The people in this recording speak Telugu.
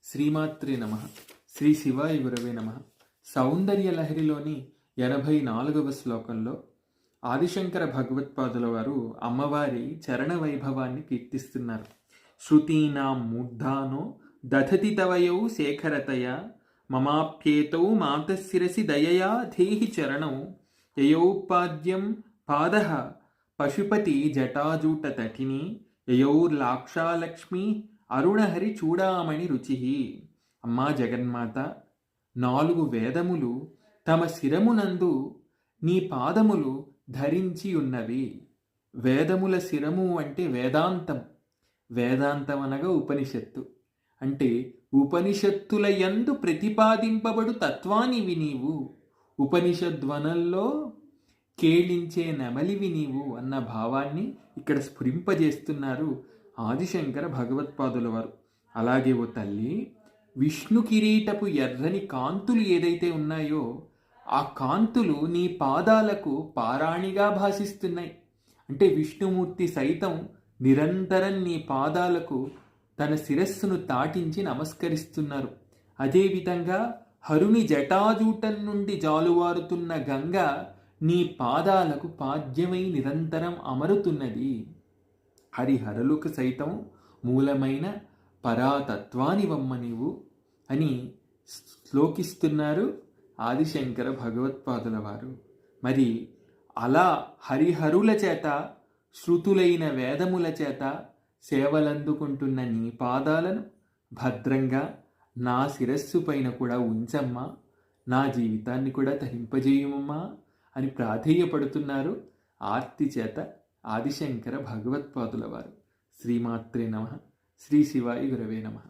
శ్రీమాత్రే నమ. శ్రీ శివాయ గురవే నమ. సౌందర్య లహరిలోని 84వ శ్లోకంలో ఆదిశంకర భగవత్పాదుల వారు అమ్మవారి చరణ వైభవాన్ని కీర్తిస్తున్నారు. శృతీనాం మూర్ధానో దధతి తవయౌ శేఖరతయ మమాప్యేతౌ మాతశిరసి దయయా ధేహి చరణౌ యయోపాద్యం పాదః పశుపతి జటాజూట తటిని యయోర్లాక్షాలక్ష్మి అరుణహరి చూడామణి రుచి. అమ్మా జగన్మాత, 4 వేదములు తమ శిరమునందు నీ పాదములు ధరించి ఉన్నవి. వేదముల శిరము అంటే వేదాంతం. వేదాంతం అనగా ఉపనిషత్తు. అంటే ఉపనిషత్తుల యందు ప్రతిపాదింపబడు తత్వానివి నీవు. ఉపనిషద్వనంలో కేళించే నెమలివి నీవు అన్న భావాన్ని ఇక్కడ స్ఫురింపజేస్తున్నారు ఆదిశంకర భగవత్పాదుల వారు. అలాగే ఓ తల్లి, విష్ణు కిరీటపు ఎర్రని కాంతులు ఏదైతే ఉన్నాయో ఆ కాంతులు నీ పాదాలకు పారాణిగా భాసిస్తున్నాయి. అంటే విష్ణుమూర్తి సైతం నిరంతరం నీ పాదాలకు తన శిరస్సును తాటించి నమస్కరిస్తున్నారు. అదేవిధంగా హరుని జటాజూటం నుండి జాలువారుతున్న గంగ నీ పాదాలకు పాద్యమై నిరంతరం అమరుతున్నది. హరిహరులకు సైతం మూలమైన పరాతత్వానివమ్మ నీవు అని శ్లోకిస్తున్నారు ఆదిశంకర భగవత్పాదుల వారు. మరి అలా హరిహరుల చేత, శృతులైన వేదముల చేత సేవలందుకుంటున్న నీ పాదాలను భద్రంగా నా శిరస్సు పైన కూడా ఉంచమ్మా, నా జీవితాన్ని కూడా తరింపజేయమమ్మా అని ప్రాధేయపడుతున్నారు ఆర్తి చేత ఆదిశంకర భగవత్పాదుల వారు. శ్రీమాత్రే నమః. శ్రీ శివాయ గురవే నమః.